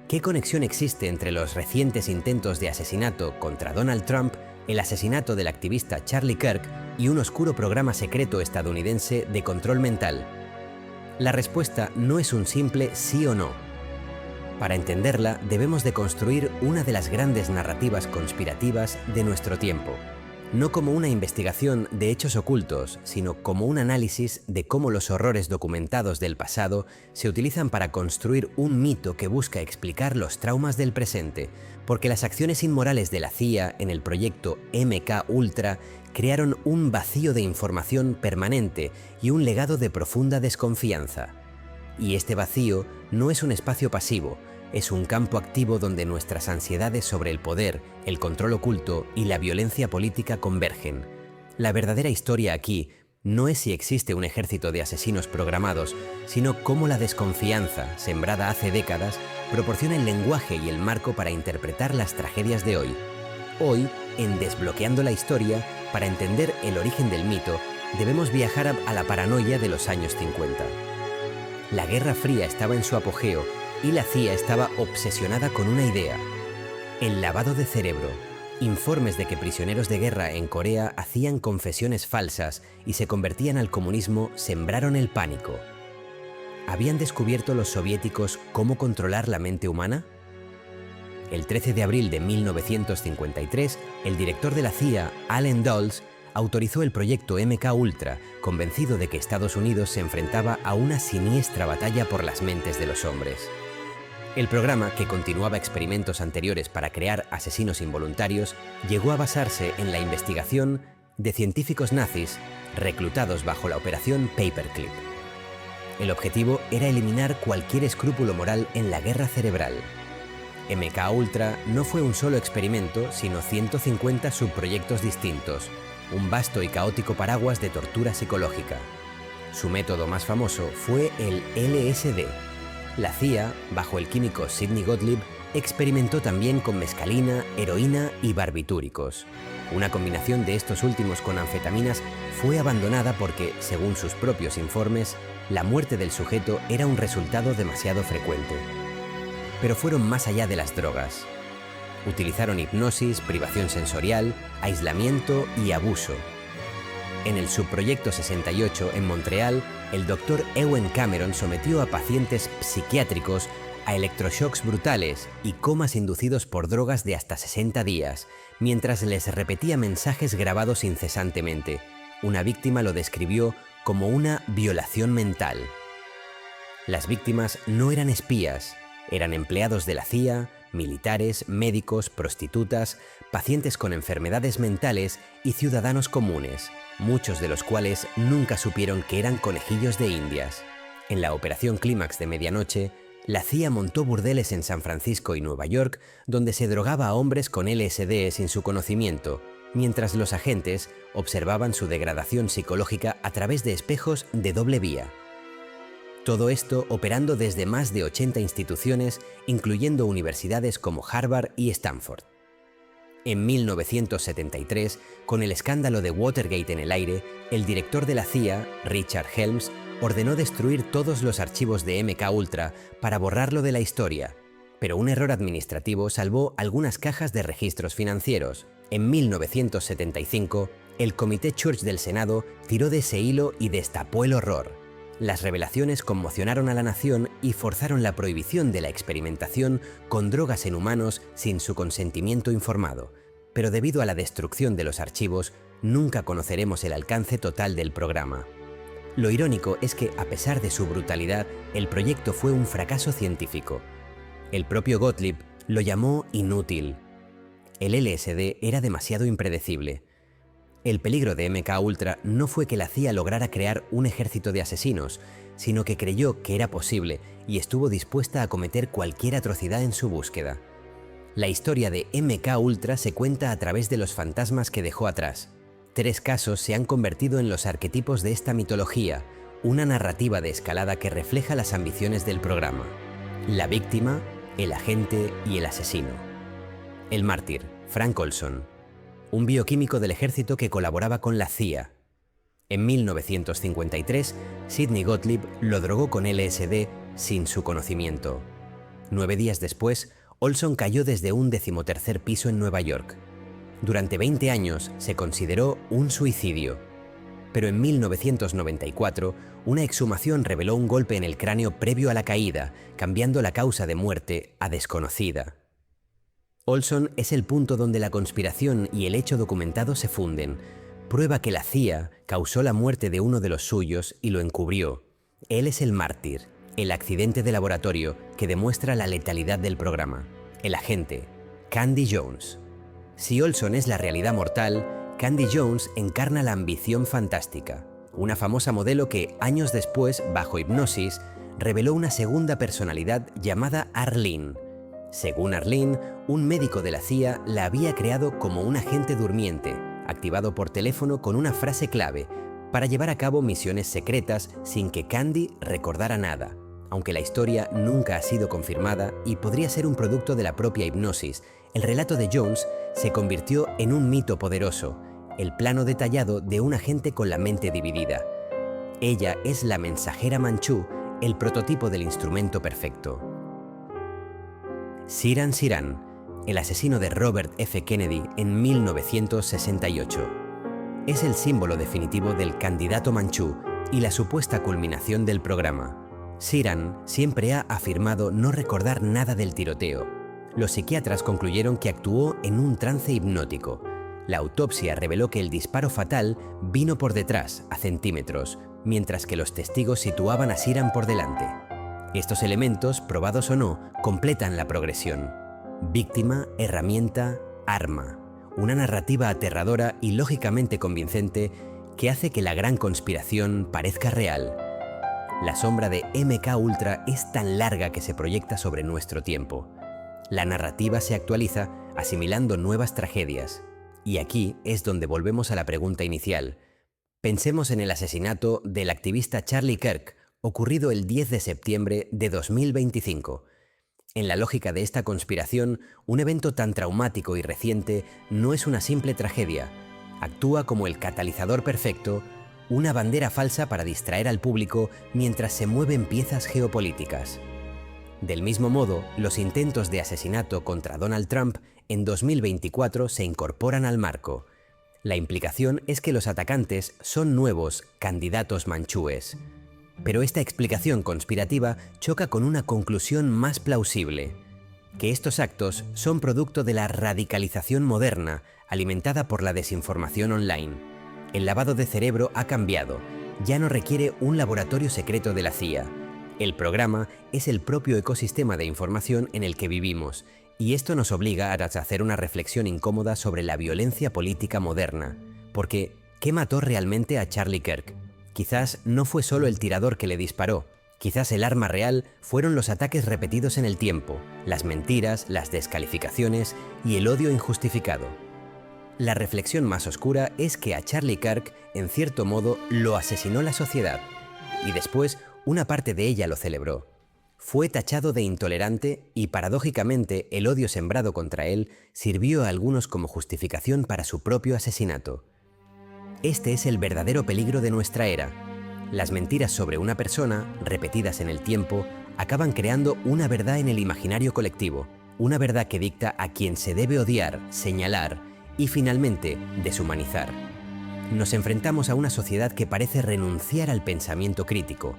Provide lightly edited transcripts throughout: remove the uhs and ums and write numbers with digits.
¿Qué conexión existe entre los recientes intentos de asesinato contra Donald Trump, el asesinato del activista Charlie Kirk y un oscuro programa secreto estadounidense de control mental? La respuesta no es un simple sí o no. Para entenderla, debemos de construir una de las grandes narrativas conspirativas de nuestro tiempo. No como una investigación de hechos ocultos, sino como un análisis de cómo los horrores documentados del pasado se utilizan para construir un mito que busca explicar los traumas del presente, porque las acciones inmorales de la CIA en el proyecto MK Ultra crearon un vacío de información permanente y un legado de profunda desconfianza. Y este vacío no es un espacio pasivo, es un campo activo donde nuestras ansiedades sobre el poder, el control oculto y la violencia política convergen. La verdadera historia aquí no es si existe un ejército de asesinos programados, sino cómo la desconfianza, sembrada hace décadas, proporciona el lenguaje y el marco para interpretar las tragedias de hoy. Hoy, en Desbloqueando la Historia, para entender el origen del mito, debemos viajar a la paranoia de los años 50. La Guerra Fría estaba en su apogeo y la CIA estaba obsesionada con una idea: el lavado de cerebro. Informes de que prisioneros de guerra en Corea hacían confesiones falsas y se convertían al comunismo sembraron el pánico. ¿Habían descubierto los soviéticos cómo controlar la mente humana? El 13 de abril de 1953, el director de la CIA, Allen Dulles, autorizó el proyecto MK Ultra, convencido de que Estados Unidos se enfrentaba a una siniestra batalla por las mentes de los hombres. El programa, que continuaba experimentos anteriores para crear asesinos involuntarios, llegó a basarse en la investigación de científicos nazis reclutados bajo la operación Paperclip. El objetivo era eliminar cualquier escrúpulo moral en la guerra cerebral. MK Ultra no fue un solo experimento, sino 150 subproyectos distintos, un vasto y caótico paraguas de tortura psicológica. Su método más famoso fue el LSD. La CIA, bajo el químico Sidney Gottlieb, experimentó también con mescalina, heroína y barbitúricos. Una combinación de estos últimos con anfetaminas fue abandonada porque, según sus propios informes, la muerte del sujeto era un resultado demasiado frecuente. Pero fueron más allá de las drogas. Utilizaron hipnosis, privación sensorial, aislamiento y abuso. En el subproyecto 68, en Montreal, el Dr. Ewen Cameron sometió a pacientes psiquiátricos a electroshocks brutales y comas inducidos por drogas de hasta 60 días, mientras les repetía mensajes grabados incesantemente. Una víctima lo describió como una violación mental. Las víctimas no eran espías, eran empleados de la CIA, militares, médicos, prostitutas, pacientes con enfermedades mentales y ciudadanos comunes, muchos de los cuales nunca supieron que eran conejillos de Indias. En la Operación Clímax de Medianoche, la CIA montó burdeles en San Francisco y Nueva York donde se drogaba a hombres con LSD sin su conocimiento, mientras los agentes observaban su degradación psicológica a través de espejos de doble vía. Todo esto operando desde más de 80 instituciones, incluyendo universidades como Harvard y Stanford. En 1973, con el escándalo de Watergate en el aire, el director de la CIA, Richard Helms, ordenó destruir todos los archivos de MK Ultra para borrarlo de la historia, pero un error administrativo salvó algunas cajas de registros financieros. En 1975, el Comité Church del Senado tiró de ese hilo y destapó el horror. Las revelaciones conmocionaron a la nación y forzaron la prohibición de la experimentación con drogas en humanos sin su consentimiento informado. Pero debido a la destrucción de los archivos, nunca conoceremos el alcance total del programa. Lo irónico es que, a pesar de su brutalidad, el proyecto fue un fracaso científico. El propio Gottlieb lo llamó inútil. El LSD era demasiado impredecible. El peligro de MK Ultra no fue que la CIA lograra crear un ejército de asesinos, sino que creyó que era posible y estuvo dispuesta a cometer cualquier atrocidad en su búsqueda. La historia de MK Ultra se cuenta a través de los fantasmas que dejó atrás. 3 casos se han convertido en los arquetipos de esta mitología, una narrativa de escalada que refleja las ambiciones del programa: la víctima, el agente y el asesino. El mártir, Frank Olson, un bioquímico del ejército que colaboraba con la CIA. En 1953, Sidney Gottlieb lo drogó con LSD sin su conocimiento. 9 días después, Olson cayó desde un 13º piso en Nueva York. Durante 20 años se consideró un suicidio. Pero en 1994, una exhumación reveló un golpe en el cráneo previo a la caída, cambiando la causa de muerte a desconocida. Olson es el punto donde la conspiración y el hecho documentado se funden. Prueba que la CIA causó la muerte de uno de los suyos y lo encubrió. Él es el mártir, el accidente de laboratorio que demuestra la letalidad del programa. El agente, Candy Jones. Si Olson es la realidad mortal, Candy Jones encarna la ambición fantástica. Una famosa modelo que, años después, bajo hipnosis, reveló una segunda personalidad llamada Arlene. Según Arlene, un médico de la CIA la había creado como un agente durmiente, activado por teléfono con una frase clave, para llevar a cabo misiones secretas sin que Candy recordara nada, aunque la historia nunca ha sido confirmada y podría ser un producto de la propia hipnosis. El relato de Jones se convirtió en un mito poderoso, el plano detallado de un agente con la mente dividida. Ella es la mensajera manchú, el prototipo del instrumento perfecto. Sirhan Sirhan, el asesino de Robert F. Kennedy en 1968. Es el símbolo definitivo del candidato manchú y la supuesta culminación del programa. Sirhan siempre ha afirmado no recordar nada del tiroteo. Los psiquiatras concluyeron que actuó en un trance hipnótico. La autopsia reveló que el disparo fatal vino por detrás, a centímetros, mientras que los testigos situaban a Sirhan por delante. Estos elementos, probados o no, completan la progresión. Víctima, herramienta, arma. Una narrativa aterradora y lógicamente convincente que hace que la gran conspiración parezca real. La sombra de MK Ultra es tan larga que se proyecta sobre nuestro tiempo. La narrativa se actualiza asimilando nuevas tragedias. Y aquí es donde volvemos a la pregunta inicial. Pensemos en el asesinato del activista Charlie Kirk, ocurrido el 10 de septiembre de 2025. En la lógica de esta conspiración, un evento tan traumático y reciente no es una simple tragedia. Actúa como el catalizador perfecto, una bandera falsa para distraer al público mientras se mueven piezas geopolíticas. Del mismo modo, los intentos de asesinato contra Donald Trump en 2024 se incorporan al marco. La implicación es que los atacantes son nuevos candidatos manchúes. Pero esta explicación conspirativa choca con una conclusión más plausible: que estos actos son producto de la radicalización moderna, alimentada por la desinformación online. El lavado de cerebro ha cambiado, ya no requiere un laboratorio secreto de la CIA. El programa es el propio ecosistema de información en el que vivimos, y esto nos obliga a hacer una reflexión incómoda sobre la violencia política moderna. Porque, ¿qué mató realmente a Charlie Kirk? Quizás no fue solo el tirador que le disparó. Quizás el arma real fueron los ataques repetidos en el tiempo, las mentiras, las descalificaciones y el odio injustificado. La reflexión más oscura es que a Charlie Kirk, en cierto modo, lo asesinó la sociedad, y después una parte de ella lo celebró. Fue tachado de intolerante y, paradójicamente, el odio sembrado contra él sirvió a algunos como justificación para su propio asesinato. Este es el verdadero peligro de nuestra era. Las mentiras sobre una persona, repetidas en el tiempo, acaban creando una verdad en el imaginario colectivo, una verdad que dicta a quien se debe odiar, señalar y, finalmente, deshumanizar. Nos enfrentamos a una sociedad que parece renunciar al pensamiento crítico,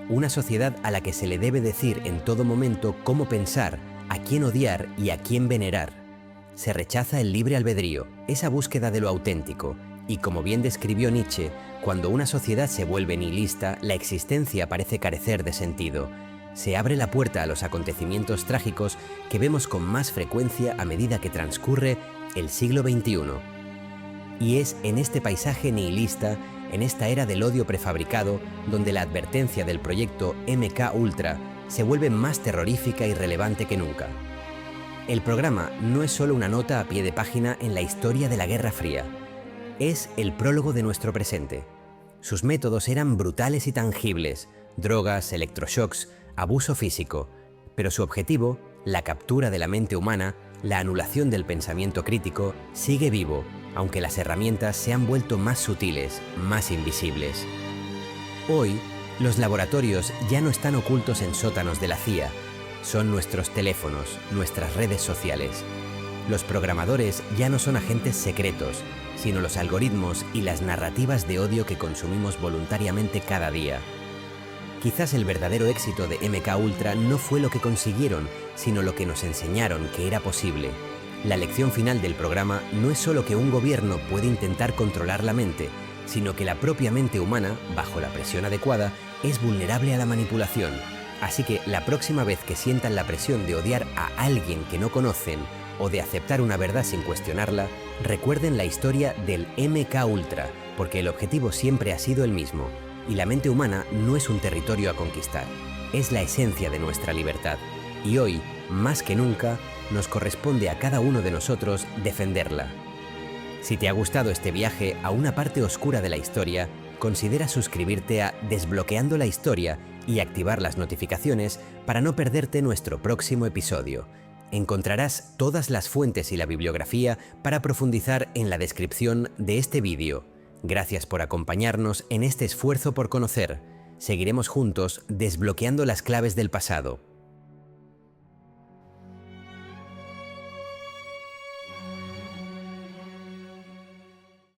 una sociedad a la que se le debe decir en todo momento cómo pensar, a quién odiar y a quién venerar. Se rechaza el libre albedrío, esa búsqueda de lo auténtico, y como bien describió Nietzsche, cuando una sociedad se vuelve nihilista, la existencia parece carecer de sentido. Se abre la puerta a los acontecimientos trágicos que vemos con más frecuencia a medida que transcurre el siglo XXI. Y es en este paisaje nihilista, en esta era del odio prefabricado, donde la advertencia del proyecto MK Ultra se vuelve más terrorífica y relevante que nunca. El programa no es solo una nota a pie de página en la historia de la Guerra Fría. Es el prólogo de nuestro presente. Sus métodos eran brutales y tangibles: drogas, electroshocks, abuso físico. Pero su objetivo, la captura de la mente humana, la anulación del pensamiento crítico, sigue vivo, aunque las herramientas se han vuelto más sutiles, más invisibles. Hoy, los laboratorios ya no están ocultos en sótanos de la CIA. Son nuestros teléfonos, nuestras redes sociales. Los programadores ya no son agentes secretos, sino los algoritmos y las narrativas de odio que consumimos voluntariamente cada día. Quizás el verdadero éxito de MK Ultra no fue lo que consiguieron, sino lo que nos enseñaron que era posible. La lección final del programa no es solo que un gobierno puede intentar controlar la mente, sino que la propia mente humana, bajo la presión adecuada, es vulnerable a la manipulación. Así que la próxima vez que sientan la presión de odiar a alguien que no conocen o de aceptar una verdad sin cuestionarla, recuerden la historia del MK Ultra, porque el objetivo siempre ha sido el mismo. Y la mente humana no es un territorio a conquistar, es la esencia de nuestra libertad. Y hoy, más que nunca, nos corresponde a cada uno de nosotros defenderla. Si te ha gustado este viaje a una parte oscura de la historia, considera suscribirte a Desbloqueando la Historia y activar las notificaciones para no perderte nuestro próximo episodio. Encontrarás todas las fuentes y la bibliografía para profundizar en la descripción de este vídeo. Gracias por acompañarnos en este esfuerzo por conocer. Seguiremos juntos desbloqueando las claves del pasado.